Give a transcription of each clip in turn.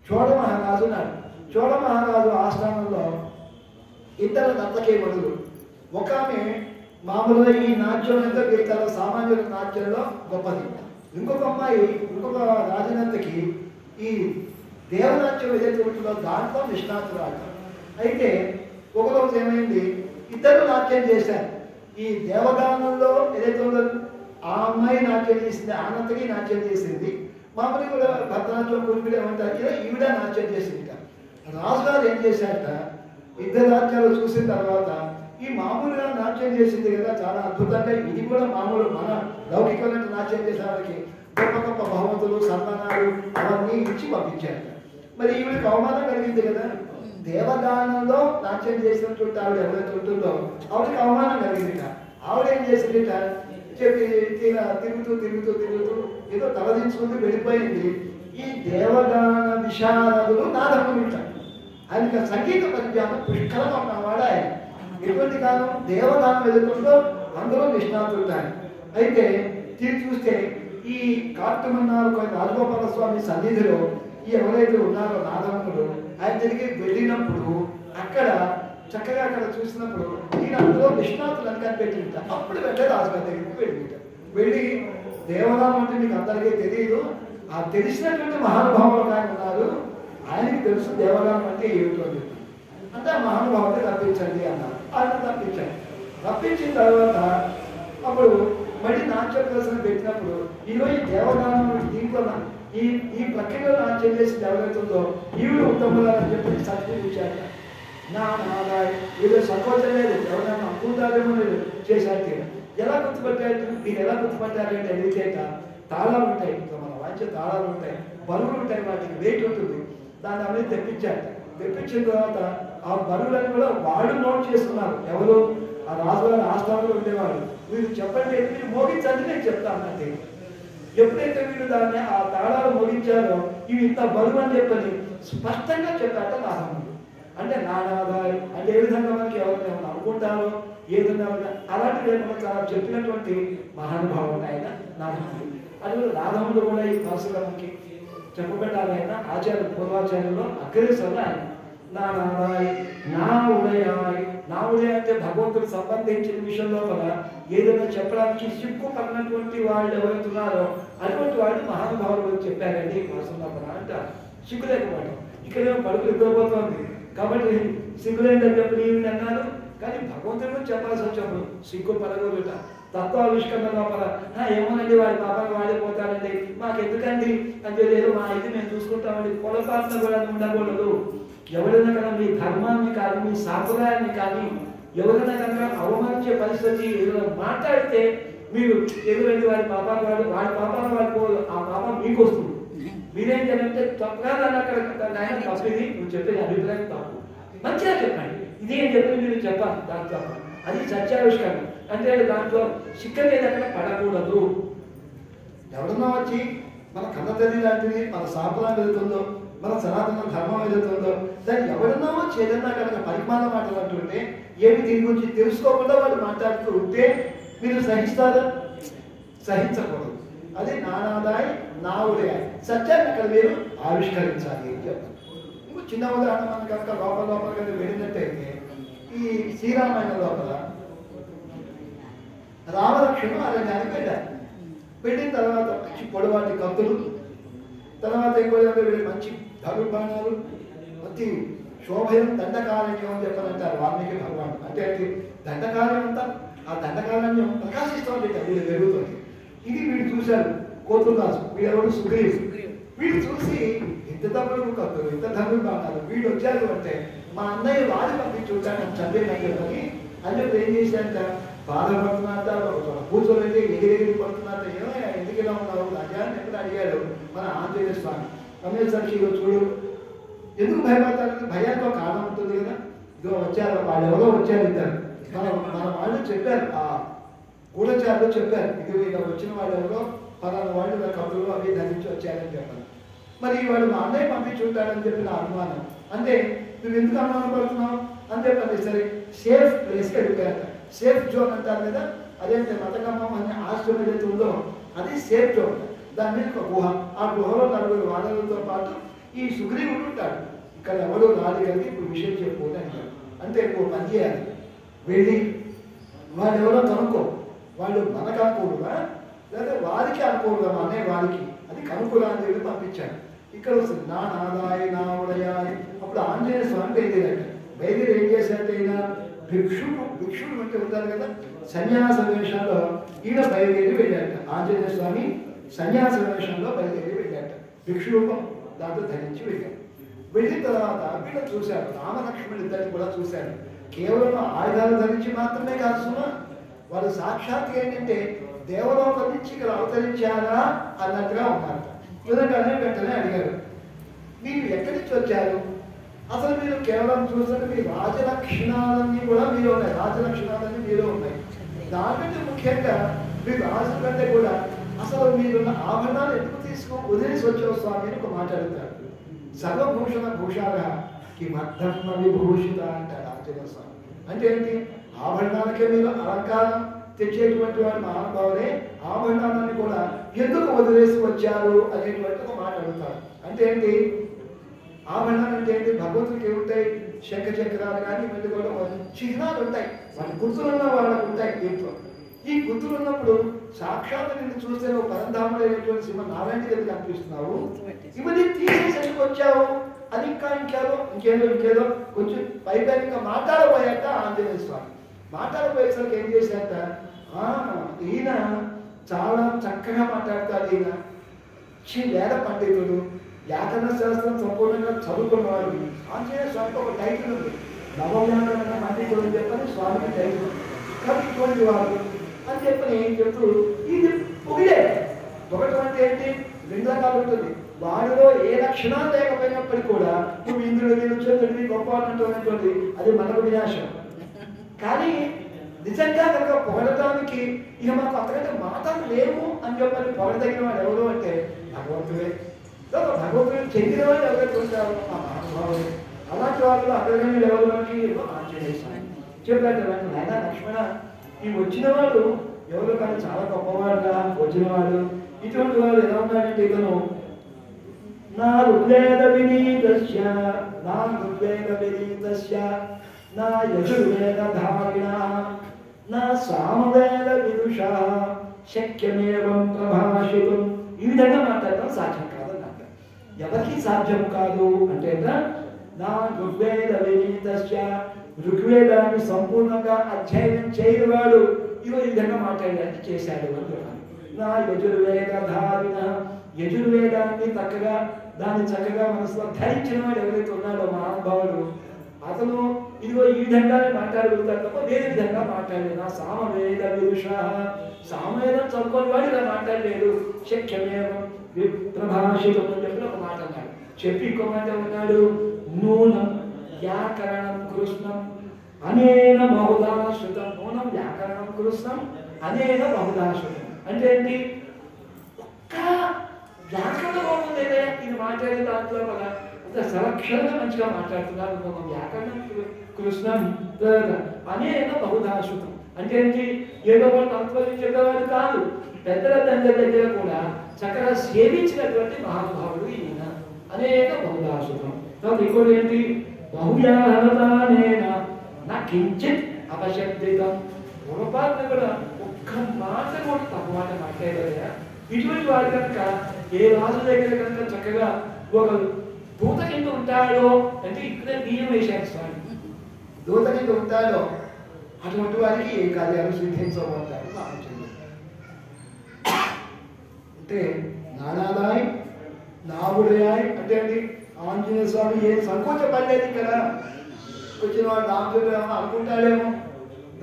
చోళ మహారాజు ఉన్నాడు. చోళ మహారాజు ఆస్థానంలో ఇద్దరు నర్తకీమణులు. ఒక ఆమె మామూలుగా ఈ నాట్యం ఎంత గీతాలో సామాన్యుల నాట్యంలో గొప్పది. ఇంకొక అమ్మాయి ఇంకొక రాజనంతకి ఈ దేవనాట్యం ఏదైతే ఉంటుందో దాంట్లో నిష్ణాతురాలు. అయితే ఒకరోజు ఏమైంది, ఇద్దరు నాట్యం చేశారు. ఈ దేవగానంలో ఏదైతే ఉందో ఆ అమ్మాయి నాట్యం చేసింది, ఆనందకి నాట్యం చేసింది. మామూలుగా కూడా భరతనాట్యం కూర్పిడి ఏమంటారు ఇలా ఈవిడ నాట్యం చేసింది. రాజుగారు ఏం చేశారట, ఇద్దరు నాట్యాలు చూసిన తర్వాత ఈ మామూలుగా నాట్యం చేసింది కదా చాలా అద్భుతంగా, ఇది కూడా మామూలు మన లౌకికమైన నాట్యం చేసే వారికి గొప్ప గొప్ప బహుమతులు సన్మానాలు అవన్నీ ఇచ్చి పంపించారట. మరి ఈవిడికి అవమానం కలిగింది కదా, దేవగానంలో నాట్యం చేసినటువంటి ఆవిడ ఎవరైతే ఉంటుందో ఆవిడకి అవమానం కలిగిందిట. ఆవిడ ఏం చేసిందిట, చెప్పి తిరుగుతూ తిరుగుతూ తిరుగుతూ ఏదో తలదించుకుంటూ వెళ్ళిపోయింది. ఈ దేవగాన విశారదులు నాదములు ఆయనకి సంగీత పరిజ్ఞానం పుష్కలంగా ఉన్నవాడు ఆయన. ఎటువంటి గానం దేవగానం ఎదుర్కొంటూ అందరూ నిష్ణాతులుంటారు. అయితే తీరు చూస్తే ఈ కార్తమన్నారు రాజగోపాల స్వామి సన్నిధిలో ఈ ఎవరైతే ఉన్నారో నాదములు ఆయన దగ్గరికి వెళ్ళినప్పుడు అక్కడ చక్కగా అక్కడ చూసినప్పుడు ఈయన అందులో నిష్ణాతులు అని కనిపెట్టింట. అప్పుడు వెంటనే రాజుగారి దగ్గరికి వెళ్ళింట. వెళ్ళి దేవగానం అంటే మీకు అందరికీ తెలియదు, ఆ తెలిసినటువంటి మహానుభావులు ఆయన ఉన్నారు, ఆయనకి తెలుసు దేవగానం అంటే ఏమిటో అంటే ఆ మహానుభావుని రప్పించండి అన్నారు. ఆయన రప్పించండి. రప్పించిన తర్వాత అప్పుడు మళ్ళీ నాట్య ప్రదర్శన పెట్టినప్పుడు ఈరోజు దేవగానం దీంట్లో ఈ ప్రక్రియలో నాట్యం చేసి ఎవరైతుందో ఈవిడ ఉత్తములని చెప్పి సర్టిఫికేట్ ఇచ్చారు. నా వీళ్ళు సంకోచం లేదు, ఎవరైనా అనుకుంటారేమో చేశారు. ఎలా గుర్తుపట్టారు, మీరు ఎలా గుర్తుపట్టారంటే అడిగితేట తాళాలు ఉంటాయి, ఇంకా మనం వాయించే తాళాలు ఉంటాయి, బరువులు ఉంటాయి, వాటికి వెయిట్ ఉంటుంది. దాన్ని అనేది తెప్పించారు. తెప్పించిన తర్వాత ఆ బరువులను కూడా వాళ్ళు నోట్ చేస్తున్నారు. ఎవరు ఆ రాజుగారి ఆస్థానంలో ఉండేవాళ్ళు. వీళ్ళు చెప్పండి, మీరు మోగించండి నేను చెప్తాను అంటే ఎప్పుడైతే వీళ్ళు దాన్ని ఆ తాళాలు మోగించారో ఇవి ఇంత బరువు అని చెప్పని స్పష్టంగా చెప్పాట నాదములు. అంటే నానాదాయి అంటే ఏ విధంగా మనకి ఎవరైనా అనుకుంటారో ఏ విధంగా అలాంటి లేకుండా చాలా చెప్పినటువంటి మహానుభావుడు ఆయన నాదములు. అది నాదములు కూడా ఈ పరశురాముకి చెప్పబెట్టాలి. ఆయన ఆచార్య పూర్వాచార్యుల్లో అగ్రేసరులు ఆయన. నానాదాయి నా ఉదయాయ్. నా ఉదయం అంటే భగవంతుడికి సంబంధించిన విషయం లోపల ఏదైనా చెప్పడానికి సిగ్గు పడినటువంటి వాళ్ళు ఎవరైతున్నారో అటువంటి వాళ్ళు మహానుభావులు చెప్పారండి పరశురామ అంట. సిగ్గు లేకపోవడం ఇక్కడేమో పడుకు నిద్రపోతుంది కాబట్టి సిగ్గులేంటని చెప్పి నీవు అన్నారు. కానీ భగవంతుడు చెప్పాల్సి వచ్చినప్పుడు సిగ్గు పడగలుగుట తత్వావిష్కరణ లోపల ఏమోనండి వాడి పాపాలు వాడిపోతారండి మాకు ఎందుకండి అంటే లేదు మా ఇది మేము చూసుకుంటామండి. పొలపాత్ర కూడా ఉండకూడదు. ఎవరైనా కనుక మీ ధర్మాన్ని కానీ మీ సాంప్రదాయాన్ని కానీ ఎవరైనా కనుక అవమానించే పరిస్థితి ఏదైనా మాట్లాడితే మీరు ఎదురండి వాడి పాపాలు వాడి పాపాలు వాడిపోదు, ఆ పాపం మీకు వస్తుంది. మీరేంటంటే తప్పగా దాన్ని అక్కడ ఆయన తప్పది నువ్వు చెప్పేది అభిప్రాయం తప్పు, మంచిగా చెప్పండి. ఇదేం చెప్పి మీరు చెప్పాలి దాని తప్ప. అది సత్యావిష్కరణ అంటే దాంట్లో శిక్షణ ఏదైనా పడకూడదు. ఎవరన్నా వచ్చి మన కన్న తల్లి లాంటిది మన సాంప్రదాయం ఎదుగుతుందో మన సనాతన ధర్మం ఎదుగుతుందో దాన్ని ఎవరన్నా వచ్చి ఏదన్నా కనుక పరిమాణ మాటలు అంటుంటే ఏమి దీని గురించి తెలుసుకోకుండా వాళ్ళు మాట్లాడుతూ ఉంటే మీరు సహిస్తారా? సహించకూడదు. అది నానాదాయి నా ఉదయ సత్యాన్ని అక్కడ మీరు ఆవిష్కరించాలి అని చెప్పారు. ఇంకో చిన్న ఉదాహరణ మనం కనుక లోపల కనుక వెళ్ళినట్టయితే ఈ శ్రీరామాయణ లోపల రామలక్ష్మణుడు అరణ్యానికి వెళ్ళారు. వెళ్ళిన తర్వాత మంచి పొడవాటి కత్తులు, తర్వాత ఇంకోటి మంచి ధనుర్బాణాలు, మంచి శోభయం దండకారణ్యం అని చెప్పాలంటారు వాల్మీకి భగవాన్. అంటే దండకారణ్యం అంతా ఆ దండకారణ్యం ప్రకాశిస్తూ ఉంటుంది, వీళ్ళు పెరుగుతుంది. ఇది వీడు చూశారు కోతురాజు, వీడెవడు సుగ్రీవుడు. వీడు చూసి ఇంత తప్పుడు కత్తులు ఇంత ధనుర్బాణాలు వీడు వచ్చారు అంటే మా అన్నయ్య వాడి పంపించుంటాను చదివేనని అని చెప్పి ఏం చేశారంట, బాధపడుతున్నట్ట కూర్చోబెట్టి ఎగిరెగిరి పడుతున్నట్ట. ఏమయ్యా ఎందుకు ఇలా ఉన్నావు రాజా అని ఎప్పుడు అడిగాడు మన ఆంజనేయ స్వామి. రమేశ్వరికి చూడు ఎందుకు భయపడతారు, భయానికి ఒక కారణం ఉంటుంది కదా. ఇదిగో వచ్చారు వాళ్ళు ఎవరో వచ్చారు ఇద్దరు, మన వాళ్ళు చెప్పారు, ఆ గూఢచారులు చెప్పారు ఇది ఇలా వచ్చిన వాళ్ళు ఎవరో పలానా వాళ్ళు నా కప్పులు అవి ధరించి వచ్చారని చెప్పారు. మరి వాడు మా అన్నయ్య పంపించుంటాడని చెప్పి నా అనుమానం. అంటే నువ్వు ఎందుకు అనుమానం పడుతున్నావు అని చెప్పండి. సరే సేఫ్ ప్లేస్కి వెళ్ళిపోయారు. సేఫ్ జోన్ అంటారు కదా, అదేంటే మతకమ్మం అనే ఆశ్రమం ఏదైతే ఉందో అది సేఫ్ జోన్. దాని మీద ఒక గుహ, ఆ గుహలో 4 వానరులతో పాటు ఈ సుగ్రీవుడు చెప్తాడు, ఇక్కడ ఎవరు రాదు కలిగి ఇప్పుడు విషయం చెప్పు అంటాడు. అంటే నువ్వు పని చేయాలి, వెళ్ళి వాళ్ళు ఎవరో కనుక్కో, వాళ్ళు మనకు అనుకూలుగా లేదా వారికి అనుకూలుగా అనే వారికి అది కనుక్కురా అని చెప్పి పంపించాడు. ఇక్కడ వస్తుంది నా నాదాయ నా ఉదయాయ. అప్పుడు ఆంజనేయ స్వామి బయలుదేరాడు. బయలుదేరి ఏం చేశారంటే ఈయన భిక్షుడు అంటే ఉంటారు కదా, సన్యాస వేషంలో ఈయన బయలుదేరి వెళ్ళాట. ఆంజనేయ స్వామి సన్యాస వేషంలో బయలుదేరి వెళ్ళాట, భిక్షు రూపం దాంతో ధరించి వెళ్ళాడు. వెళ్ళిన తర్వాత వీళ్ళని చూశాడు, రామలక్ష్మణుడు ఇద్దరిని కూడా చూశాడు. కేవలం ఆయుధాలు ధరించి మాత్రమే కాదు సుమా, వాళ్ళు సాక్షాత్ ఏంటంటే దేవలోకం నుంచి ఇక్కడ అవతరించారా అన్నట్టుగా ఉన్నారు. విధంగానే వెంటనే అడిగారు, మీరు ఎక్కడి నుంచి వచ్చారు, అసలు మీరు కేవలం చూస్తే మీ రాజలక్షణాలన్నీ కూడా మీలో ఉన్నాయి, రాజలక్షణాలన్నీ మీలో ఉన్నాయి. దానికంటే ముఖ్యంగా మీ రాజు కంటే కూడా అసలు మీరున్న ఆభరణాలు ఎందుకు వదిలేసి వచ్చావు స్వామి అని ఒక మాట్లాడతారు. సర్వభూషణ భూషాలకి మధ్యమ విభూషిత అంటాడు ఆంజనేయ స్వామి. అంటే ఏంటి, ఆభరణాలకే మీరు అలంకారం తెచ్చేటువంటి వాడు మహానుభావులే, ఆభరణాలన్నీ కూడా ఎందుకు వదిలేసి వచ్చారు అనేటువంటి ఒక మాట అడుగుతారు. అంటే ఏంటి, ఆభరణాలు అంటే ఏంటి, భగవంతుడికి ఏముంటాయి, శంఖ చక్రాలు కానీ ఇవన్నీ కూడా చిహ్నాలు ఉంటాయి, వాటి గుర్తులున్న వాళ్ళకు ఉంటాయి. దీంట్లో ఈ గుర్తులు ఉన్నప్పుడు సాక్షాత్ నిన్ను చూస్తే నువ్వు పరంధాముడైనటువంటి శ్రీమన్నారాయణ గారికి కనిపిస్తున్నావు, ఇవన్నీ తీసేసి ఎందుకు వచ్చావు అది ఇంకేదో కొంచెం పైగా మాట్లాడబోయాక ఆంజనేయ స్వామి మాట్లాడబోయేసరికి ఏం చేశాక, ఈయన చాలా చక్కగా మాట్లాడతాడు, ఈయన వేద పండితుడు, వ్యాకరణ శాస్త్రం సంపూర్ణంగా చదువుకున్నవాడు. ఆంజనేయ స్వామికి ఒక టైటిల్ ఉంది, నవవ్యాకరణ పండితుడు అని చెప్పని స్వామికి టైటిల్. కాబట్టి ఇటువంటి వాడు అని చెప్పని ఏం చెప్తూ ఇది ఒకటి అంటే ఏంటి, రెండు రకాలు ఉంటుంది. వాడిలో ఏ లక్షణాలు లేకపోయినప్పటికీ కూడా నువ్వు ఇంద్రుడివి చంద్రుడివి గొప్ప అన్నటువంటి అది మనకు వినాశం. కానీ నిజంగా కనుక పొగడటానికి ఇక మాకు అంతకంటే మాటలు లేవు అని చెప్పని పొగడదగిన వాడు ఎవరు అంటే భగవంతుడే. భగవంతుడు చెందిన వాళ్ళు ఎవరైతే ఉంటారు ఆ మహానుభావుడే. అలాంటి వాళ్ళు అగ్రగణ్యులు ఎవరు మనకి ఆంజనేయ స్వామి చెప్పారు. నాయన లక్ష్మణ, ఈ వచ్చిన వాడు ఎవరు కానీ చాలా గొప్పవాడుగా వచ్చినవాడు. ఇటువంటి వాడు ఎలా ఉన్నాడంటే ఇతను నా ఋగ్వేద వినీతస్య నా యజుర్వేద ధారిణ నా సామవేద విదుష శక్యమేవం ప్రభాషితం. ఈ విధంగా మాట్లాడటం సాధ్యం కాదన్నమాట. ఎవరికి సాధ్యం కాదు అంటే నా ఋగ్వేద వినీతస్య, ఋగ్వేదాన్ని సంపూర్ణంగా అధ్యయనం చేయనివాడు ఇవో ఈ విధంగా మాట్లాడడానికి చేశాడు అని చెప్పాను. నా యజుర్వేద ధారిణ, యజుర్వేదాన్ని దాన్ని చక్కగా మనసులో ధరించిన వాడు ఎవరైతే ఉన్నాడో మహానుభావుడు, అతను ఇదిగో ఈ విధంగానే మాట్లాడగలుగుతాడు తప్ప వేరే విధంగా మాట్లాడలేదు. నా సామవేద విదుష, సామవేదం చదువుకొని వాడు ఇలా మాట్లాడలేడు. శక్యమేవం ప్రభాషితం అని చెప్పి ఒక మాట అన్నాడు. చెప్పి ఇంకో మాట ఉన్నాడు, నూనం వ్యాకరణం కృష్ణం అనేన బహుదాశ్రుతం. నూనం వ్యాకరణం కృష్ణం అనేన బహుదాశ్రుతం అంటే ఏంటి, ఒక్క వ్యాకరణ లోపం లేదా ఇది మాట్లాడే దాంట్లో కదా అంత సంరక్షణగా మంచిగా మాట్లాడుతున్నారు. వ్యాకరణం కృష్ణం అనేన బహుదాశ్రుతం అంటే ఏంటి, ఏదో వాళ్ళు తత్వం చెప్పేవాడు కాదు, పెద్దల తండ్రి దగ్గర కూడా చక్కగా సేవించినటువంటి మహానుభావుడు ఈయన. అనేక బహుదాశ్రుతం. తర్వాత ఇంకోటి ఏంటి, బహువ్యాహరతానేన నా కించిత్ అపశబ్దితం. పొరపాటున కూడా ఒక్క మాట కూడా తప్పు మాట మాట్లాడలేదా. ఇటువంటి వాడు కనుక ఏ రాజు దగ్గర కనుక చక్కగా ఒక దూత కింద ఉంటాడో అంటే ఇక్కడే బియ్యం వేశాడు స్వామి, దూత కింద ఉంటాడో అటువంటి వారికి ఏ కార్యాలు సిద్ధించబోతారు రామచంద్రుడు. అంటే నానాదాయ్ నావుడయాయ్ అంటే అండి ఆంజనేయ స్వామి ఏ సంకోచపడలేదు. ఇక్కడ వచ్చిన వాడు రామచంద్రుడు ఏమన్నా అనుకుంటాడేమో,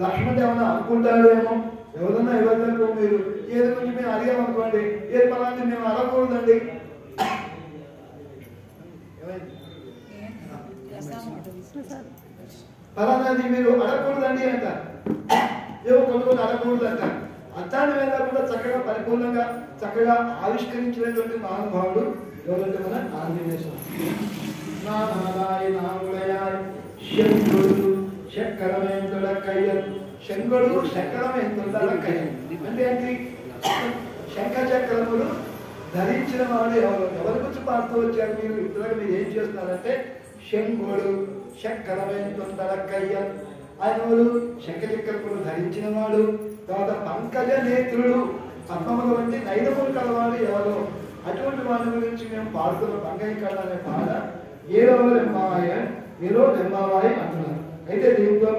లక్ష్మణుడు ఏమన్నా అనుకుంటాడేమో, ఎవరితో మీరు ఏది కొంచెం మేము అడిగామనుకోండి, ఏది పలాంటి మేము అడగకూడదండి, పలానాది మీరు అడగకూడదండి అంటారు, ఏవో కొన్ని అడగకూడదు అంటారు. అర్థాన్ని వేళ కూడా చక్కగా పరిపూర్ణంగా చక్కగా ఆవిష్కరించినటువంటి మహానుభావుడు ఎవరంటే మన ఆంజనేయ స్వామి. నా నాదాయ నాములయాయ శంకరుడు శంకరమేంద్రుడక్కయ్య. శంకరుడు శంకరమేంద్రుడక్కయ్య అంటే ఏంటి, శంఖ చక్రములు ధరించిన వాడు ఎవరి గురించి పాడుతూ వచ్చారు మీరు ఇద్దరు మీరు ఏం చేస్తున్నారంటే శంఖుడు శంకరవేంద్రయ్య ఆయన శంఖ చక్రకుడు ధరించిన వాడు, తర్వాత పంకజ నేత్రుడు పద్మముల వంటి నైనములు కలవాడు ఎవరు, అటువంటి వాడి గురించి మేము పాడుతున్న పంకజ అనే పాట ఏదో లెంబావాయి అంటున్నారు. అయితే దీంట్లో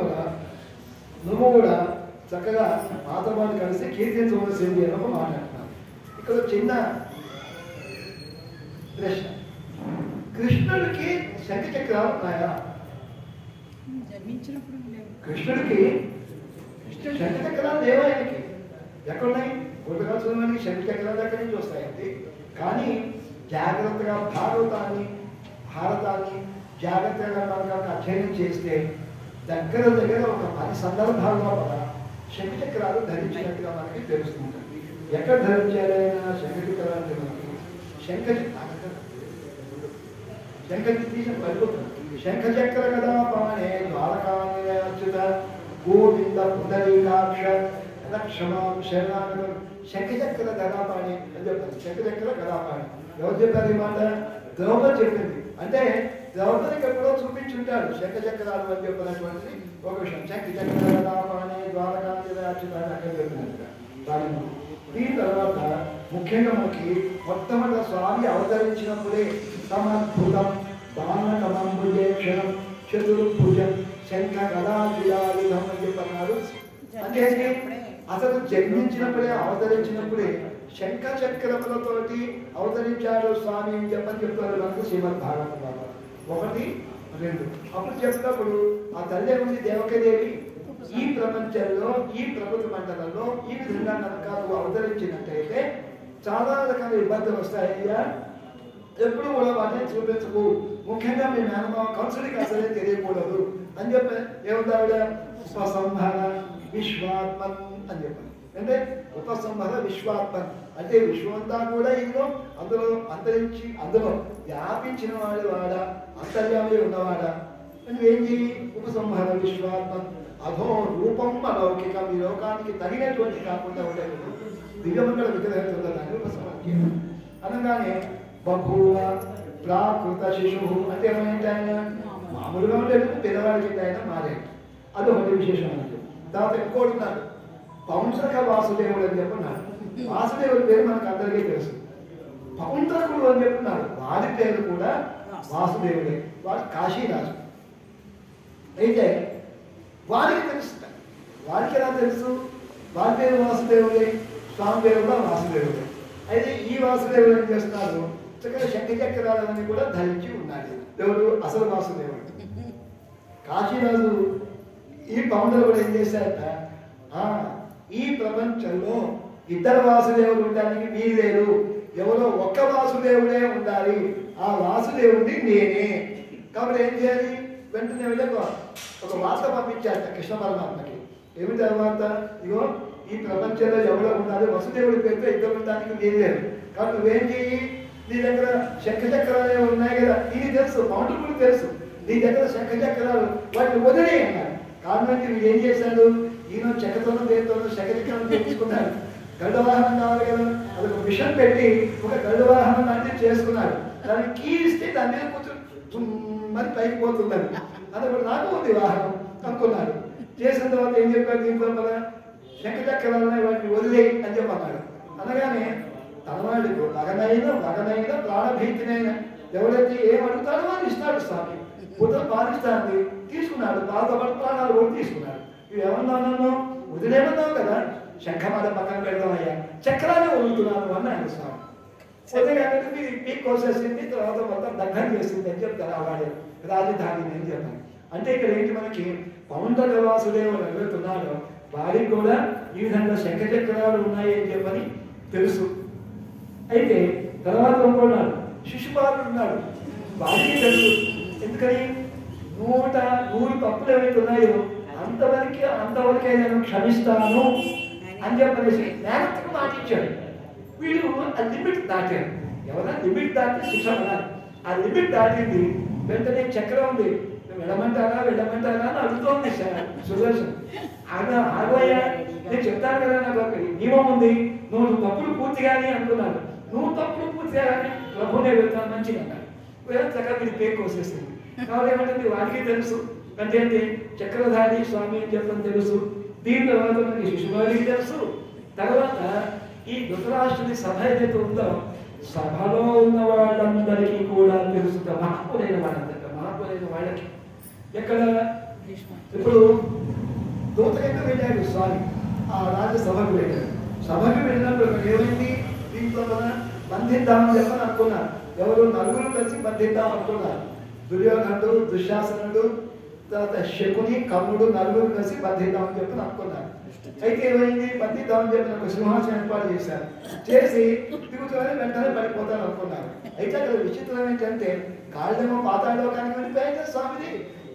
నువ్వు కూడా చక్కగా మాతవాళ్ళు కలిసి కీర్తించవలసింది అని ఒక మాట అంటున్నాను. ఇక్కడ చిన్న ప్రశ్న, కృష్ణుడికి శంఖ చక్రాలు ఉన్నాయా? కృష్ణుడికి శంఖ చక్రాలు లేవా? ఆయనకి ఎక్కడున్నాయి? గుర్తుకాల్సిన శంఖ చక్రాలు ఎక్కడి నుంచి వస్తాయండి? కానీ జాగ్రత్తగా భారతాన్ని జాగ్రత్తగా కనుక అధ్యయనం చేస్తే దగ్గర ఒక 10 సందర్భాల్లో శంఖ చక్రాలు ధరించినట్టుగా మనకి తెలుస్తుంది. ఎక్కడ ధరించారైనా శంఖ చక్రాలు అంటే మనకి శంఖ చక్ర కదా పాణే ద్వారకాచ్యుత గోవింద పుండరీకాక్ష లక్ష్మణం శరణాగతం శంఖ చక్ర గదాపాణి అని చెప్తారు. శంఖ చక్ర గదాపాణి ఎవరు చెప్పారు ఈ మాట? ద్రౌపది చెప్పింది. అంటే ద్రౌపదికి ఎప్పుడో చూపించుంటాడు శంఖ చక్రాలు అని చెప్పినటువంటిది ఒక విషయం. శంఖ చక్ర గదాపాణి ద్వారకాచ్యుత అక్కడ చెప్పినట్టుగా. దీని తర్వాత ముఖ్యంగా మనకి మొట్టమొదటి స్వామి అవతరించినప్పుడే సమద్భుతం బాణకమంబుజేక్షణం చతుర్భుజం శంఖ గదాయుధం అని చెప్పన్నారు. అంటే అసలు జన్మించినప్పుడే అవతరించినప్పుడే శంఖ చక్రములతోటి అవతరించాడు స్వామి అని చెప్తారు మనకు శ్రీమద్ భాగవతం 1, 2. అప్పుడు చెప్పినప్పుడు ఆ తల్లి ఉంది దేవకదేవి, ఈ ప్రపంచంలో ఈ ప్రభుత్వ మండలంలో ఈ విధంగా కనుక అవతరించినట్టయితే చాలా రకాల ఇబ్బందులు వస్తాయ్యా, ఎప్పుడు కూడా వాటిని చూపించకు, ముఖ్యంగా మీ మేనమావ కంసుడికి అసలే తెలియకూడదు అని చెప్పి ఏమంటావిడ ఉపసంహర విశ్వాత్మన్ అని చెప్పారు. అంటే ఉపసంహర విశ్వాత్మన్ అంటే విశ్వంతా కూడా ఇందులో అందులో వ్యాపించిన వాడా అంతర్యామి ఉన్నవాడా నువ్వేం చేయి? ఉపసంహర విశ్వాత్మన్ అధో రూపం అలౌకికం, ఈ లోకానికి తగినటువంటి కాకుండా ఉండేది దివ్యమంగళ విగ్రహాన్ని ఉపసంహరణ అనగానే బహువ ప్రాకృత శిశువు అంటే ఏమైంది? ఆయన మామూలుగా ఉండేది పిల్లవాడికి ఆయన మారేది, అదొకటి విశేషం అంటే. తర్వాత ఇంకోటి ఉన్నాడు పౌండ్రక వాసుదేవుడు అని చెప్పున్నాడు. వాసుదేవుడి పేరు మనకు అందరికీ తెలుసు. పౌండ్రకుడు అని చెప్పున్నాడు, వాడి పేరు కూడా వాసుదేవుడే, వాడు కాశీరాజు. అయితే వాడికి తెలుస్తుంది, వాడికి ఎలా తెలుసు? వాడి పేరు వాసుదేవుడే, స్వామి పేరు కూడా వాసుదేవుడే. అయితే ఈ వాసుదేవుడు ఏం చేస్తున్నారు? చక్కగా శంఖ చక్రాలన్నీ కూడా ధరించి ఉన్నాడు. దేవుడు అసలు వాసుదేవుడు. కాశీరాజు ఈ పౌండరు కూడా ఏం చేశారట, ఈ ప్రపంచంలో ఇద్దరు వాసుదేవుడు ఉండడానికి వీలేరు, ఎవరో ఒక్క వాసుదేవుడే ఉండాలి, ఆ వాసుదేవుడిని నేనే. కాబట్టి ఏం చేయాలి? వెంటనే వెళ్ళి ఒక వార్త పంపించారట కృష్ణ పరమాత్మకి. ఏమిటి ఆ వార్త? ఇగో ఈ ప్రపంచంలో ఎవరో ఉండాలి, వసుదేవుడి పేరుతో ఇద్దరు ఉండడానికి వీలేరు, కాబట్టి నువ్వేం చేయి? నీ దగ్గర శంఖ చక్రాలే ఉన్నాయి కదా, ఇది తెలుసు, పౌండరు కూడా తెలుసు, నీ దగ్గర శంఖ చక్రాలు వాటిని వదిలే అన్నారు. కాబట్టి వీడు ఏం చేశాడు? ఈయన చెక్కతోనూ పేరుతోనూ శంఖ చక్రాలు తెచ్చుకున్నాడు. గరుడ వాహనం కావాలి కదా, అదొక మిషన్ పెట్టి ఒక గరుడ వాహనం లాంటివి చేసుకున్నాడు. దానికి కీ ఇస్తే దాని మీద కూర్చొని మరి పైకి పోతుందని అదొకటి నాకు ఉంది వాహనం అనుకున్నాడు. చేసిన తర్వాత ఏం చెప్పాడు? దీంట్లో మన శంఖ చక్రాలనే వాటిని వదిలే అని చెప్పన్నాడు. అనగానే తనవాడికి వగనైన ప్రాణభీతినైన ఎవరైతే ఏం అడుగుతాడో అని ఇస్తాడు స్వామి. పుత్రం పాలిస్తాను తీసుకున్నాడు, పాలతో పాటు ప్రాణాలు కూడా తీసుకున్నాడు. ఇవి ఏమన్నాను? వదిలేమన్నావు కదా, శంఖమాల పక్కన పెడదామయ్యా, చక్రాన్ని వదులుతున్నాను అన్నాడు స్వామి. వదిలేదంటే పీక్ కోసేసింది, తర్వాత మొత్తం దగ్ధం చేసింది అని చెప్తారు. ఆ వాడు రాజధాని అని చెప్తాను. అంటే ఇక్కడ ఏంటి? మనకి పౌండర వాసుదేవుడు ఎవరుతున్నాడో వాడికి కూడా ఈ విధంగా శంఖ చక్రాలు ఉన్నాయి అని చెప్పని తెలుసు. అయితే తర్వాత ఇంకొన్నాడు శిశుపాలుడు ఉన్నాడు, వాడికి తెలుసు. ఎందుకని? 100 తప్పులు ఏవైతే ఉన్నాయో అంతవరకే నేను క్షమిస్తాను అని చెప్పనేసి నేనకు మాట ఇచ్చాడు. వీళ్ళు ఆ లిమిట్ దాటారు. ఎవరైనా లిమిట్ దాటితే శిక్ష పడాలి. ఆ లిమిట్ దాటింది, వెంటనే చక్రం ఉంది, వెళ్ళమంటారా అని అడుగుతోంది సుదర్శన్. ఆగోయ్యా, నేను చెప్తాను కదా, నాకు ఒక నియమం ఉంది, నువ్వు తప్పులు పూర్తిగానే అనుకున్నాను. నువ్వు తప్పుడు పూర్తి చేయాలని ప్రభునే వెళ్తాను మంచిగా అన్నారు. చక్కగా మీరు పేరు కోసేసింది. కాబట్టి ఏమంటుంది వాడికి తెలుసు అంటే ఏంటి చక్రధారి స్వామి అని చెప్పని తెలుసు. దీని తర్వాత మనకి శిశువాడికి తెలుసు. తర్వాత ఈ ధృతరాష్ట్రుడి సభ ఏదైతే ఉందో సభలో ఉన్న వాళ్ళందరికీ కూడా తెలుసు. మహాత్ములైన వాళ్ళందరికీ మహాత్ములైన వాళ్ళకి ఎక్కడ ఇప్పుడు దూతగా వెళ్ళాడు స్వామి ఆ రాజ్యసభకు వెళ్ళాడు. సభకు వెళ్ళినప్పుడు ఏమైంది దీంట్లో మనం బంధిద్దామని చెప్పని అనుకున్నారు. ఎవరు నలుగురు కలిసి బంధిద్దాం అనుకున్నారు. దుర్యోధనుడు దుశ్శాసనుడు తర్వాత శకుని కర్ణుడు నలుగురు కలిసి బంధిద్దామని చెప్పని అనుకున్నారు. అయితే ఏమైంది బంధిద్దామని చెప్పిన ఒక సింహాసనం ఏర్పాటు చేశారు. చేసి దిగుతూనే వెంటనే పడిపోతాను అనుకున్నారు. అయితే అక్కడ విచిత్రం ఏంటంటే కాళ్ళేమో పాతాళలోకానికి వెళ్ళిపోయాక స్వామిది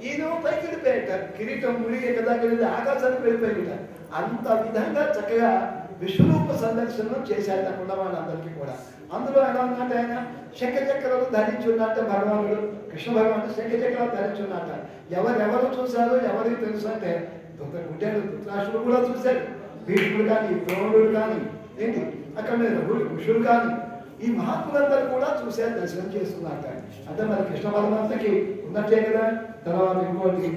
ఈయన పైకి వెళ్ళిపోయాక కిరీటం ముడిగి ఎక్కదాకెళ్ళి ఆకాశానికి వెళ్ళిపోయాక అంత విధంగా చక్కగా విశ్వరూప సందర్శనం చేశారు అక్కడ ఉన్న వాళ్ళందరికీ కూడా. అందులో ఎలా ఉందంటే ఆయన శంఖచక్రాలు ధరించున్నట్ట భగవానుడు కృష్ణ భగవానుడు శంఖచక్రాలు ధరించున్నట్ట. ఎవరెవరు చూశారో ఎవరికి తెలుసు అంటే గుడ్డాడు ధృతరాష్ట్రుడు కూడా చూశాడు. భీష్ముడు కానీ ద్రోణుడు కానీ ఏంటి అక్కడ ఋషుడు కానీ ఈ మహాత్ములందరూ కూడా చూశారు దర్శనం చేస్తున్నట్ట. అంటే మరి కృష్ణ భగవంతుడికి ఉన్నట్టే కదా. తర్వాత ఇంకోటి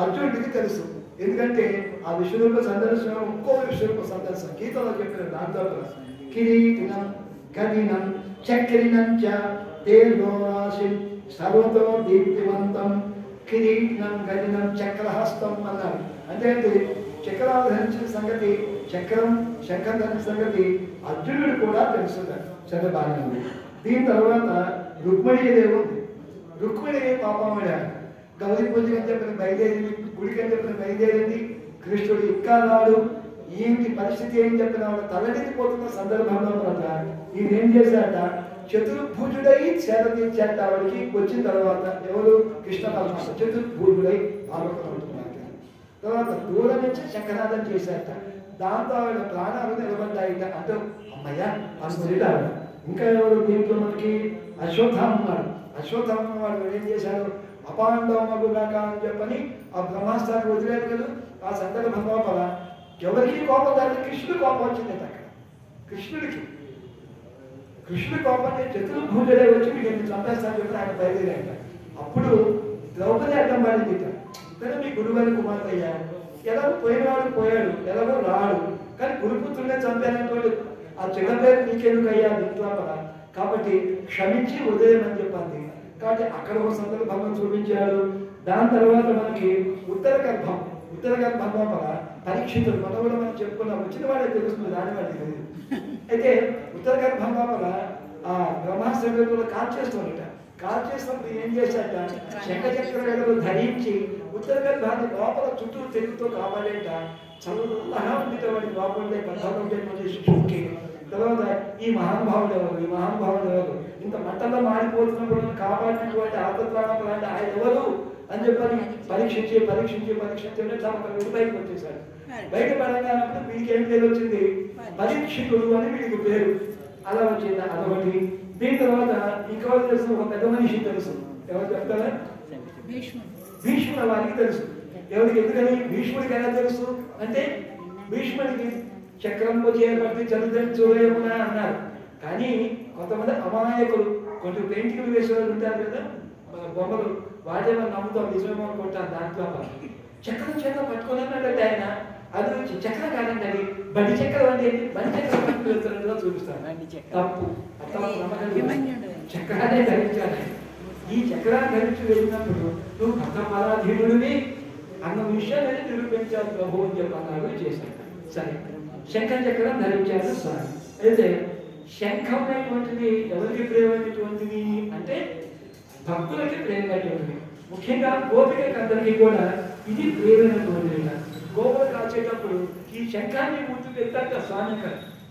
అర్జునుడికి తెలుసు. ఎందుకంటే ఆ విశ్వరూప సందర్శనం ఇంకో విశ్వరూప సందర్శనం గీతలో చెప్పిన దాంతో కిరీటినం గదినం చక్రినం చ తేజోరాశి సర్వతో దీప్తివంతం కిరీటినం గదినం చక్రహస్తం అన్నారు. అంటే చక్రాలు ధరించిన సంగతి చక్రం శంఖం ధరించిన సంగతి అర్జునుడు కూడా తెలుసుకుంటాడు. సరే బాగా ఉంది. దీని తర్వాత రుక్మిణి దేవి ఉంది. రుక్మిణి పాపం గౌరీ పూజకి అని చెప్పిన బయలుదేరింది, గుడికి అని చెప్పిన బయలుదేరింది. కృష్ణుడు ఇంకా రాడు. ఏంటి పరిస్థితి ఏం చెప్పిన వాడు తలడిపోతున్న సందర్భంలో ఈయన ఏం చేశాట చతుర్భుజుడై సేద తీర్చాట. ఆవిడికి వచ్చిన తర్వాత ఎవరు కృష్ణ పరమాత్మ చతుర్భుజుడై ఆలోచన తర్వాత దూరం నుంచి శంఖనాదం చేశాట. దాంతో ఆవిడ ప్రాణాలు నిలబడ్డాయిట. అంటే అమ్మయ్య అనుకునేట ఆవిడ. ఇంకా ఎవరు దీంట్లో మనకి అశ్వత్థామ ఉన్నాడు. అశ్వత్థామ వాడు ఏం చేశాడు అపాండవమగుగాక అని చెప్పని ఆ బ్రహ్మాస్త్రాన్ని వదిలేదు కదా. ఆ సందర్భంలో పద ఎవరికి కోపం కాదు కృష్ణుడి కోపం వచ్చింది. అక్కడ కృష్ణుడి కోపాన్ని చతుర్భుజుడే వచ్చి మీకు చంపేస్తాను చెప్పి ఆయన బయలుదేరాక అప్పుడు ద్రౌపది అడ్డం పడింది. కానీ మీ గురువారి కుమార్తె అయ్యా ఎలాగో పోయినవాడు పోయాడు ఎలాగో రాడు కానీ గురుపుత్రులనే చంపానటువంటి ఆ చెడ్డ పేరు నీకెందుకు అయ్యా విప్లవ కాబట్టి క్షమించి ఉదయమని చెప్పింది. కాబట్టి అక్కడ ఒక సందర్భంగా చూపించాడు. దాని తర్వాత మనకి ఉత్తర గర్భం లోపల పరీక్షితులు మనం కూడా మనం చెప్పుకున్నాం. వచ్చిన వాడే తెలుస్తుంది రాని వాడికి తెలియదు. అయితే ఉత్తర గర్భం లోపల ఆ బ్రహ్మాస్త్రం కాల్చేస్తుందట. కాల్చేసినప్పుడు ఏం చేశాట శంఖచక్రాలు ధరించి ఉత్తర గర్భాన్ని లోపల చుట్టూ తిరుగుతూ కావాలంట. చల్లగా ఉంది వాడి లోపలే గర్భంలో శిశువుకి. తర్వాత ఈ మహానుభావుడు ఎవరు ఇంత మంటల్లో మారిపోతున్నప్పుడు కాపాడినటువంటి ఆతత్వాడు ఆయన ఎవరు అని చెప్పని పరీక్షించి తమ బయటకు వచ్చేసాడు. బయట పడగానప్పుడు వీడికి ఏం పేరు వచ్చింది పరీక్షితుడు అని వీడికి పేరు అలా వచ్చింది. అదొకటి. దీని తర్వాత ఇంకెవరు తెలుసు ఒక పెద్ద మనిషి తెలుసు. ఎవరు చెప్తారా భీష్ముడు వారికి తెలుసు. ఎవరికి ఎందుకని భీష్ముడికి ఎలా తెలుసు అంటే భీష్ముడికి చక్రంలో చేయబట్టి చదువుదని చూడలేమునా అన్నారు. కానీ కొంతమంది అమాయకులు కొన్ని పెయింటింగ్లు వేసేవాళ్ళు ఉంటారు కదా బొమ్మలు వాడేమో నమ్ముతాం నిజమేమో అనుకుంటాను. దాంట్లో చక్రం చేత పట్టుకోలేనంటే ఆయన అది చక్రం కాదండి అది బండి చక్రం అంటే బండి చక్రం వెళ్తున్నట్టుగా చూపిస్తాను. తప్పు చక్రాన్ని ధరించాలి. ఈ చక్రాన్ని ధరించి వెళ్ళినప్పుడు నువ్వు కథపరాధీనుడివి అన్న విషయాన్ని నిరూపించాలి ప్రభు అని చెప్పి అన్నాడు చేశాడు. సరే శంఖం చక్రం ధరించారు స్వామి. అయితే శంఖం అనేటువంటిది ఎవరికి ప్రేమైనటువంటిది అంటే భక్తులకి ప్రేమైనటువంటిది. ముఖ్యంగా గోపికకి అందరికీ కూడా ఇది ప్రేమైనటువంటిది. గోవులు కాచేటప్పుడు ఈ శంఖాన్ని ముందు వెళ్తాక స్వామి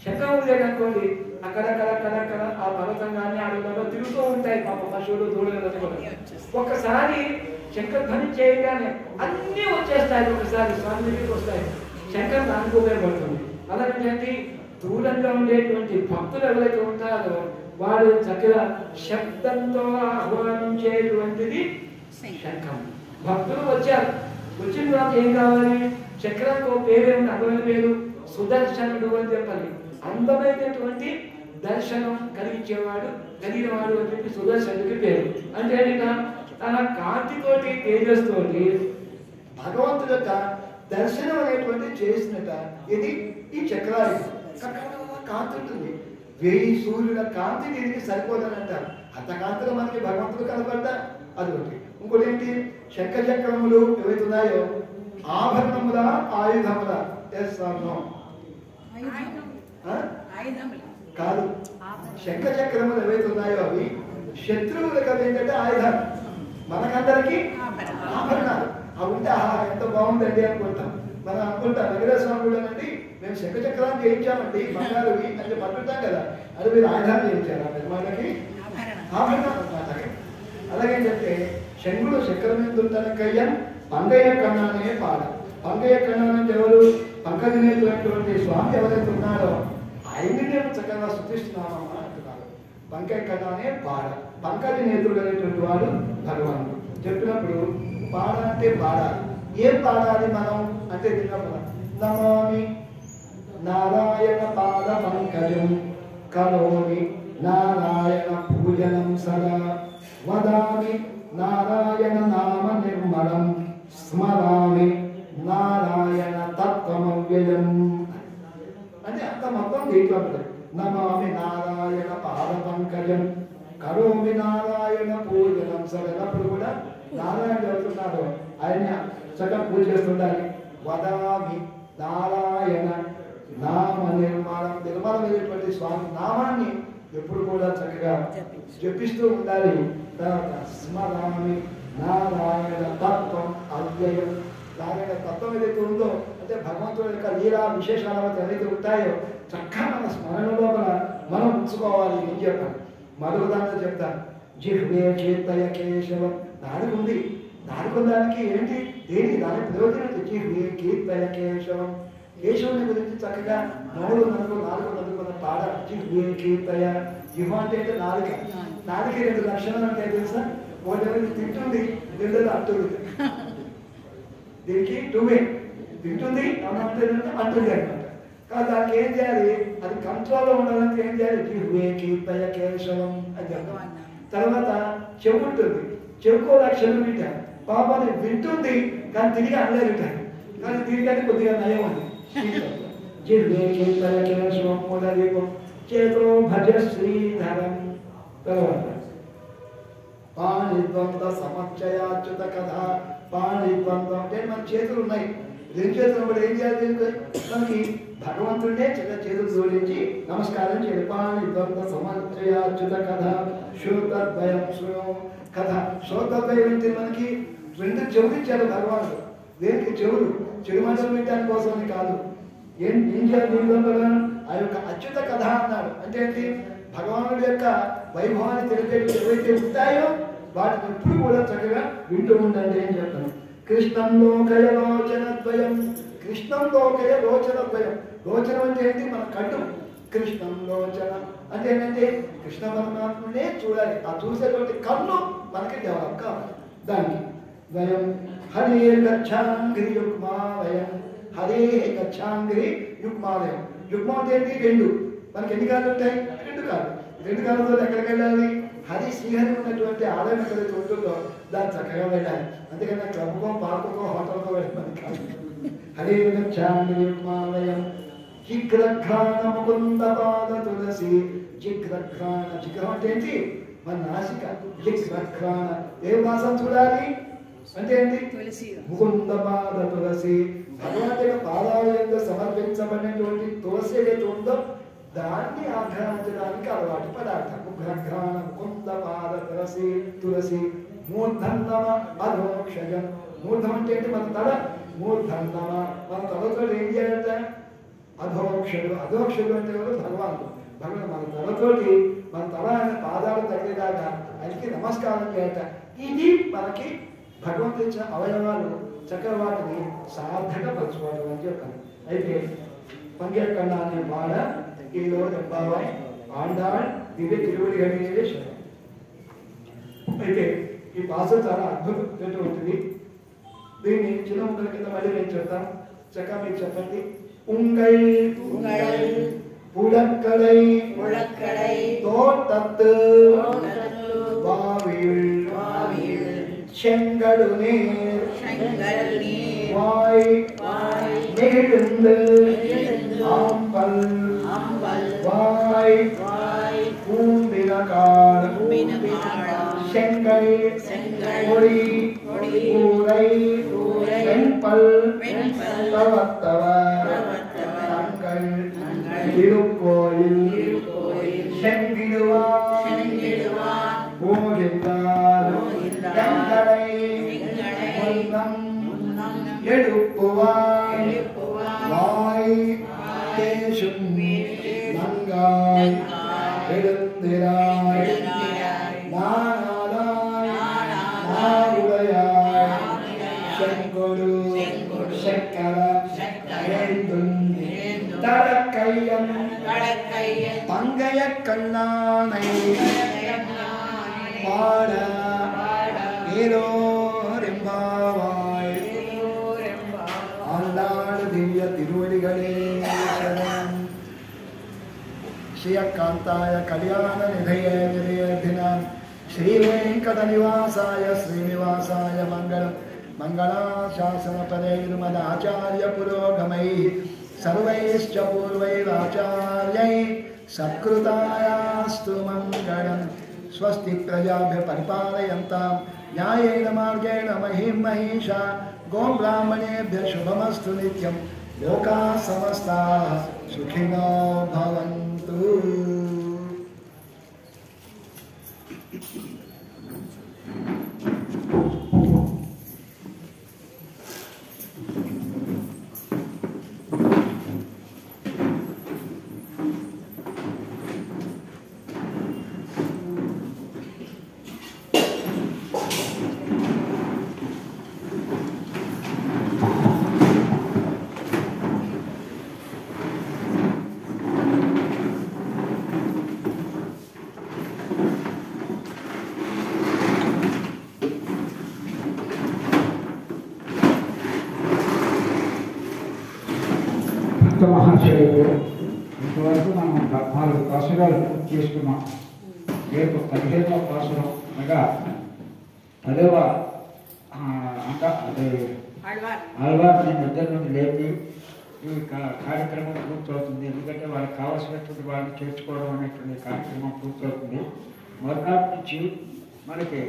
శంఖం ఉండేదనుకోండి అక్కడక్కడ ఆ పర్వతం కానీ అడవులలో తిరుగుతూ ఉంటాయి పాప పశువులు దూడలు కూడా. ఒక్కసారి శంఖధ్వని చేయగానే అన్నీ వచ్చేస్తాయి. ఒకసారి స్వామి దగ్గరికి వస్తాయి. శంఖం దానికి ఉపయోగపడుతుంది. అలాంటి దూరంగా ఉండేటువంటి భక్తులు ఎవరైతే ఉంటారో వాడు చక్కగా శబ్దంతో ఆహ్వానించేటువంటిది శంఖం. భక్తులు వచ్చారు. వచ్చిన తర్వాత ఏం కావాలి చక్రానికి పేరు ఏమిటి అందమైన పేరు సుదర్శనుడు అని చెప్పాలి. అందమైనటువంటి దర్శనం కలిగించేవాడు కలిగినవాడు అని చెప్పి సుదర్శనుడికి పేరు. అంటే తన కాంతితోటి తేజస్తోటి భగవంతుడి యొక్క దర్శనం అనేటువంటి చేసినట ఇది ఈ చక్రాయుధం. కాంతి ఉంటుంది, 1000 సూర్యుల కాంతి దీనికి సరిపోదని అంటారు. అంత కాంతిలో మనకి భగవంతుడు కనపడ్డా అది ఒకటి. ఇంకోటి ఏంటి, శంఖ చక్రములు ఏవైతే ఉన్నాయో ఆభరణముల ఆయుధముల కాదు, శంఖ చక్రములు ఏవైతే ఉన్నాయో అవి శత్రువులకు అవి ఏంటంటే ఆయుధాలు, మనకందరికి ఆభరణాలు. అవి ఉంటే ఆహా ఎంత బాగుందండి అనుకుంటాం. మనం అనుకుంటాం వెంకటేశ్వర స్వామి కూడా అండి మేము శంఖ చక్రాన్ని చేయించామండి బంగారువి అంటే పట్టుకుంటాం కదా, అది మీరు ఆయుధాలు చేయించారు మనకి ఆభరణాలు అన్నమాట. అలాగే చెప్తే శంకుడు చక్రం ఎందుకయ్యం పంగయ్య కన్నానే పాడ. పంగయ్య కన్నా అంటే ఎవరు, పంకజనేతులైనటువంటి స్వామి ఎవరైతే ఉన్నారో ఆయన్ని మేము చక్కగా శృతిస్తున్నామమ్మా అంటున్నారు. పంకయ్య కన్నానే పాడ, పంకజ నేతుడు అనేటువంటి వాడు భగవానుడు. చెప్పినప్పుడు పాడ అంటే పాడాలి. ఏం పాడాలి మనం అంటే విన్నప్పుడు నమామి నారాయణ పాద పంకజం కరోమి నారాయణ పూజనం సదా వదామి నారాయణ నామ నిర్మలం స్మరామి నారాయణ తత్వమవ్యయం. అంటే అంత మొత్తం దీంట్లో నమామి నారాయణ పాద పంకజం కరోమి నారాయణ పూజనం సదా. ఎల్లప్పుడు కూడా నారాయణ చదువుతున్నారు, ఆయన చక్కగా పూజ చేస్తుండాలి. వదామి నారాయణ నామ నిర్మాణం, నిర్మాణమైనటువంటి స్వామి నామాన్ని ఎప్పుడు కూడా చక్కగా జపిస్తూ ఉండాలి. తర్వాత స్మరామి నారాయణ తత్వం అవ్యయం. నారాయణ తత్వం ఏదైతే ఉందో అంటే భగవంతుడి యొక్క లీలా విశేషాలు ఏవైతే ఉంటాయో చక్కగా మన స్మరణలో మనం ఉంచుకోవాలి. ఏం చెప్పాలి మరొక దాంట్లో చెప్తాను, జిహ్వే కీర్తయ కేశవం. నాలుగుంది, నాలుగుదానికి ఏంటి దేని దాని ప్రయోజనం. జిహ్వే కీర్తయ కేశవం, కేశవుని గురించి చక్కగా నోడు నలుగు నాలుగు నలుగున్న పాడ. జిహ్వే కీర్తయ. జిహ్వ అంటే నాలుక, నాలుక 2 లక్షణాలు ఉంటాయి తెలుసా. ఒకటి తింటుంది, రెండోది అంటుంది. దీనికి 2 తింటుంది అనంటే అంటుంది అనమాట. కానీ దానికి ఏం చేయాలి, అది కంట్రోల్లో ఉండాలంటే ఏం చేయాలి, జిహ్వే కీర్తయ కేశవం అని చెప్తాం. తర్వాత చెవు ఉంటుంది, చెవుకో లక్షణం వింటారు. పాపాన్ని వింటుంది కానీ తిరిగి అనలేదు, కానీ తిరిగి కొద్దిగా నయం అని. జిహ్వే కీర్తయ కేశవం మూలదీపం చేతో భజ శ్రీధరం. తర్వాత పాణిద్వంద్వ సమక్షయాచ్యుత కథ. పాణిద్వంద్వం అంటే మన చేతులు ఉన్నాయి, 2 చేతులు కూడా ఏం చేయాలి, మనకి భగవంతుడే చేతులు జోడించి నమస్కారం చేయాలి. పాణిద్వంద్వ సమక్షయాచ్యుత కథ శ్రోతద్వయం కథ. శ్రోతద్వయం అంటే మనకి 2 చెవులు ఇచ్చారు భగవానుడు. దేనికి చెవులు, చెడు మాటలు వినడానికి కోసమని కాదు. ఏం చేయాలి దీనిలో, ఆ యొక్క అచ్యుత కథ అన్నాడు. అంటే ఏంటి, భగవానుడి యొక్క వైభవాన్ని తెలిపేవి ఏవైతే ఉంటాయో వాటిని ఎప్పుడు కూడా చక్కగా వింటూ ఉండండి అని చెప్తాను. కృష్ణంలో కయలోచనద్వయం. కృష్ణంలో కయలోచనద్వయం. లోచనం అంటే ఏంటి, మన కళ్ళు. కృష్ణం లోచన అంటే ఏంటంటే కృష్ణ పరమాత్మనే చూడాలి. ఆ చూసేటువంటి కన్ను మనకి డెవలప్ కావాలి. దానికి వయం హరే గచ్ఛాంగ్రి యుగ్మావయం. హరే గచ్ఛాంగ్రి యుగ్మావయం. యుగ్మం అంటే ఏంటి, 2. మనకి ఎన్ని కాళ్ళు ఉంటాయి, 2 కాళ్ళు. 2 కాళ్ళతో ఎక్కడికి వెళ్ళాలి, హరి శ్రీహరి ఉన్నటువంటి ఆలయం ఎక్కడైతే ఉంటుందో దాన్ని చక్కగా వెళ్ళాలి. అంతేకాని క్లబ్కో పార్కుకో హోటల్కో వెళ్ళమని కాదు. హరే గచ్ఛాంగ్రి యుగ్మావయం జిగ్రఘ్రాణ ముకుంద పాద తులసి. జిగ్రఘ్రాణ, జిగ్రహం అంటే ఏంటి, మన నాసిక. జిగ్రఘ్రాణ ఏ వాసన చూడాలి అంటే ఏంటి, ముకుంద పాద తులసి. భగవంతుడి యొక్క పాదాలయంలో సమర్పించబడినటువంటి తులసి ఏదైతే ఉందో దాన్ని ఆఘ్రానించడానికి అలవాటు పదార్థం. ముగ్రఘ్రాణ ముకుంద పాద తులసి. తులసి మూర్ధన్నమ అధోక్షజం. మూర్ధం అంటే ఏంటి, మన తల. మూర్ధన్నమ మన తలతో ఏం చేయాలంట, అధోక్షుడు. అధోక్షుడు అంటే ఎవరు, భగవానుడు. భగవాన్ మన తలతోటి మన తల అనే పాదాలు తగ్గేదాకా ఆయనకి నమస్కారం చేయాలట. ఇది మనకి భగవంతుడి ఇచ్చిన అవయవాలు చక్కగా వాటిని సార్థకపరచుకోవడం అని చెప్పాను. అయితే பங்கேற்கண்ணா பாட ఈరోజు అబ్బాయి ఆండాళ్ దివ్య తిరువడిగడిగే శరణం. అయితే ఈ భాష చాలా అద్భుతమైనటువంటిది. దీన్ని చిన్న ముక్కల కింద మళ్ళీ నేను చెప్తాను, చక్కగా మీరు చెప్పండి. ఉంగై புழக்கடை புழக்கடை தோட்டத்து தோட்டத்து வாவில் வாவில் செங்கடுநீர் செங்கல் நீர் வாய் வாய் நெகிழ்ந்து நெகிழ்ந்து ஆம்பல் ஆம்பல் வாய் வாய் பூம்பினகால் பூம்பினகால் செங்கல் செங்கல் பொடி பொடி கூரை கூரை வெண்பல் வெண்பல் தவத்தவ தவத்தவ தங்கள் தங்கள் திருக்கோயில் திருக்கோயில் செங்கிடுவார் செங்கிடுவார் போகின்றார் போகின்றார் எங்களை எங்களை முன்னம் முன்னம் எழுப்புவார் எழுப்புவார் வாய் பேசும் நங்காய் எழுந்திராய் எழுந்திராய் நானாதாய் நானாதாய் நாவுடையாய் நாவுடையாய் செங்கொடு செங்கொடு செக்கர செக்கர ஏந்தும் ஏந்தும் தடக்கையன் கடற்கையன் பங்கைய கண்ணானை பாட நீரோரெம்பாவாய் ஆண்டாடு திவ்ய திருவடிகளே சரணம் श्रियकान्ताय कल्याण निधये निधेयर्थिनां श्रीवेङ्कटनिवासाय श्रीनिवासाय मङ्गलम् मङ्गलाशासनपदैर्मदाचार्य पुरोगमैः सर्वैश्च पूर्वैराचार्यैः सत्कृतायास्तु मङ्गलम् स्वस्ति प्रजाभ्यः परिपालयन्तां न्यायेन मार्गेण महीं महिषा गोब्राह्मणेभ्यः शुभमस्तु नित्यं लोकाः समस्ताः सुखिनो भवन्तु। మహాశయుడు ఇంతవరకు మనం 14 పాసురాలు పూర్తి చేసుకున్నాం. రేపు 15వ పాసురం అనగా 10వ అదే ఆళ్వార్ని నిద్ర నుండి లేపి ఈ కార్యక్రమం పూర్తవుతుంది. ఎందుకంటే వాళ్ళకి కావాల్సినటువంటి వాళ్ళని చేర్చుకోవడం అనేటువంటి కార్యక్రమం పూర్తవుతుంది. మరునాటి నుంచి మనకి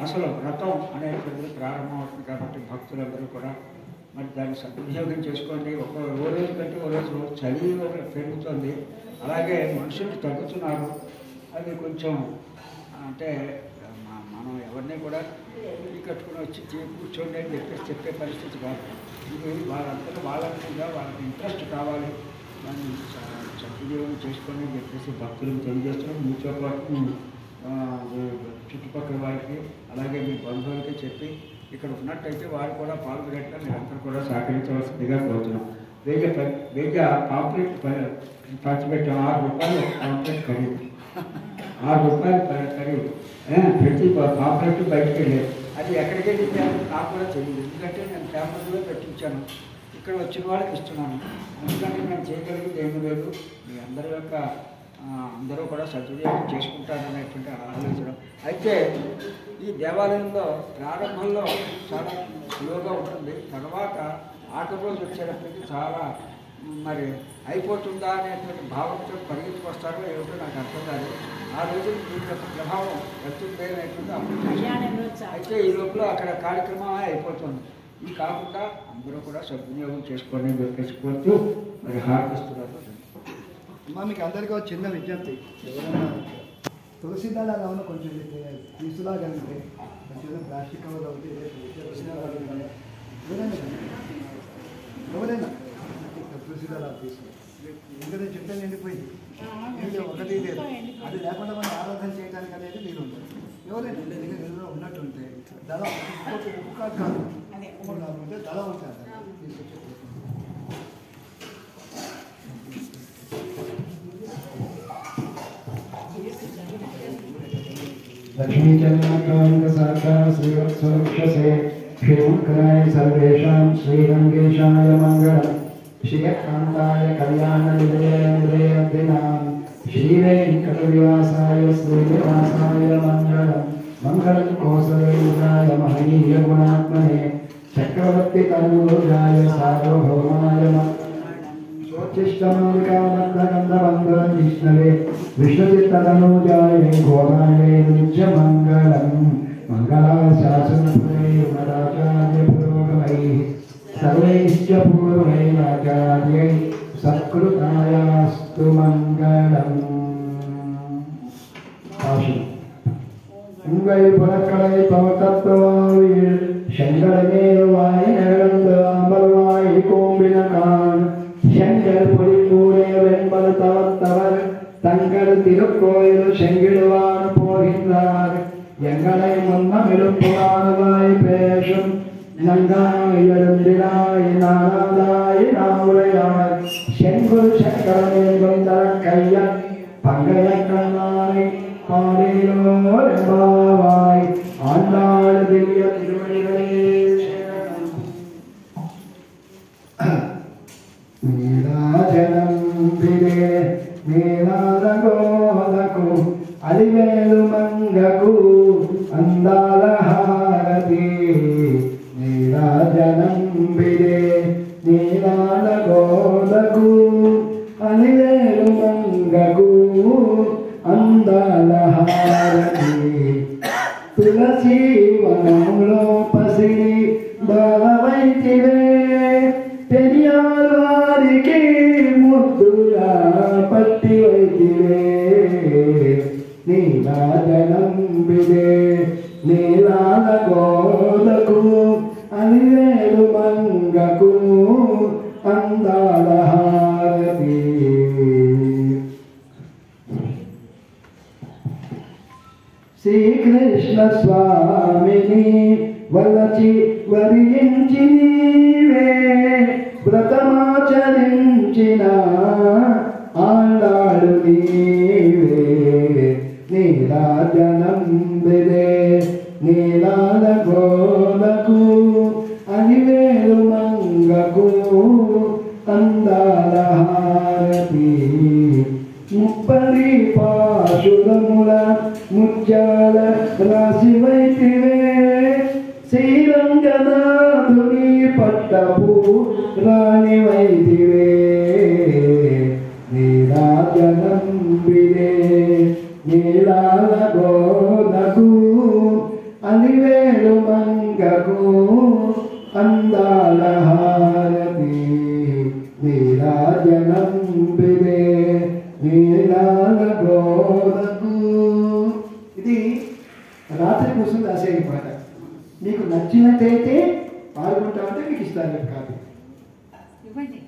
అసలు వ్రతం అనేటువంటిది ప్రారంభం అవుతుంది. కాబట్టి భక్తులందరూ కూడా మరి దాన్ని సద్వినియోగం చేసుకోండి. ఓ రోజు కంటే ఓ రోజు చలి పెరుగుతుంది, అలాగే మనుషులు తగ్గుతున్నారు. అది కొంచెం అంటే మనం ఎవరిని కూడా కట్టుకుని వచ్చి కూర్చోండి అని చెప్పే పరిస్థితి కాదు. ఇది వాళ్ళంతటా వాళ్ళంతా వాళ్ళకి ఇంట్రెస్ట్ కావాలి, దాన్ని సద్వినియోగం చేసుకోండి అని చెప్పేసి భక్తులకు తెలియజేస్తున్నాం. మీతో పాటు చుట్టుపక్కల వారికి అలాగే మీ బంధువులకి చెప్పి ఇక్కడ ఉన్నట్టయితే వారు కూడా పాల్గొనేట్టుగా మీరందరూ కూడా సహకరించవలసిందిగా కోరుతున్నాం. వేగా పాంప్లెట్ పంచిపెట్టాం. 6 రూపాయలు పాంప్లెట్ ఖరీదు, 6 రూపాయలు ఖరీదు. ప్రతి పాంప్లెట్ బయటికి వెళ్ళేది. అది ఎక్కడికి వెళ్ళించాను నాకు కూడా తెలియదు, ఎందుకంటే నేను పేపర్లో పెట్టించాను. ఇక్కడ వచ్చిన వాళ్ళకి ఇస్తున్నాను. ఎందుకంటే నేను చేయగలిగింది ఏమీ లేదు. మీ అందరి యొక్క అందరూ కూడా సద్వినియోగం చేసుకుంటారనేటువంటి ఆలోచన. అయితే ఈ దేవాలయంలో ప్రారంభంలో చాలా స్లోగా ఉంటుంది, తర్వాత ఆఖరి రోజు వచ్చేటప్పటికి చాలా మరి అయిపోతుందా అనేటువంటి భావంతో పరిగెత్తుకు వస్తారో ఏమిటో నాకు అర్థం కాదు. ఆ రోజు దీని యొక్క ప్రభావం వెళ్తుంది అనేటువంటి అప్పుడు. అయితే ఈ లోపల అక్కడ కార్యక్రమం అయిపోతుంది. ఇది కాకుండా అందరూ కూడా సద్వినియోగం చేసుకోండి అని చెప్పేసి కోరుతూ మరి హారతిస్తున్నారు. మీకు అందరికీ ఒక చిన్న విజ్ఞప్తి, ఎవరైనా తులసి దళాలు ఏమైనా కొంచెం తీసులాగా ఉంటే కొంచెం ప్లాస్టిక్ కవర్ అవుతుంది, ఎవరైనా తులసి దళాలు తీసుకుని ఎందుకంటే చెట్టు నిండిపోయింది, ఒకటి లేదు. అది లేకుండా మనం ఆరాధన చేయడానికి అనేది మీరు ఉంటుంది. ఎవరైనా దగ్గర ఉన్నట్టుంటే దళ ఉప్పు కాదు ఉంటే దళ ఉంటుంది, తీసుకొచ్చి लक्ष्मीचन्द्रकान्तसाका श्रीवत्सवक्षसे क्षेमकराय सर्वेषां श्रीरङ्गेशाय मङ्गलम् श्रीकांताय कल्याणनिलयेन्द्रेन्द्रिणां श्रीवेङ्कटव्यासाय श्रीनिवासाय मङ्गलम् मंगलम कौसलेन्द्राय महनीय गुणात्मने चक्रवर्ती तनूजाय सार्वभौमाय स्वोच्छिष्टमौलिकामन्त्रगन्धवन्दनं विष्णवे विष्णुचित्ततनूजाय घोराय नित्यमङ्गलम् मङ्गलाशासनपुरे मदाचार्य पुरोगमैः सर्वैश्च पूर्वैराचार्यैः सत्कृतायास्तु मङ्गलम्। உங்கள் புறக்கடை பவத்தத்துவாவில் செங்கடமேவாய் நிகழ்ந்து அமர்வாய் கோம்பினகான் செங்கல் பொறிக்கூடே வெண்பல் தவத்தவர் தங்கள் திருக்கோயில் செங்கிடுவான் போகின்றார் எங்களை முன்னமிடும் புகாரதாய் பேசும் நங்காய் எழுந்திராய் நானாதாய் நாவுரையாய் செங்குல் சக்கரமேங்கும் தர கையன் பங்கைய கண்ணாய் பாடினோரெம்பாவாய் ஆண்டாள் திவ்ய திருவடிகளே నీరాజనంబిరే నీరారగోదకు అలివేలు మంగకు అందాల హారతి నీరాజనంబిరే నీరారగోదకు అలివేలు మంగకు అందాల హారతి తులసి వనములో పసిడి బాలవైతివే పెరియారు వారికి ముద్దులా పట్టి వైతివే నీరాజనంబిదే నీలాల గోదకు అలివేలు మంగకు అందాల హారతి శ్రీకృష్ణ స్వామిని వలచి వరించి నీవే వ్రతమాచరించిన ఆండాడు నీవే నీరాజనంబిదే నీలాల గోదకు అలివేలు మంగకు అందాల హారతి ముప్పది పాశురముల ముత్యాల రాశి వైతివే శ్రీరంగనాథుని పట్టపు రాణి వైతివే నీరాజనంబిదే నీలాల గోదకు అలివేలు మంగకు అందాల హారతి నీరాజనంబిదే నీలాల గోదకు. ఇది రాత్రి కూర్చొని రాసేది పాట. మీకు నచ్చినట్టయితే పాల్గొంటామంటే మీకు ఇస్తాను కాదు. ఇవ్వండి.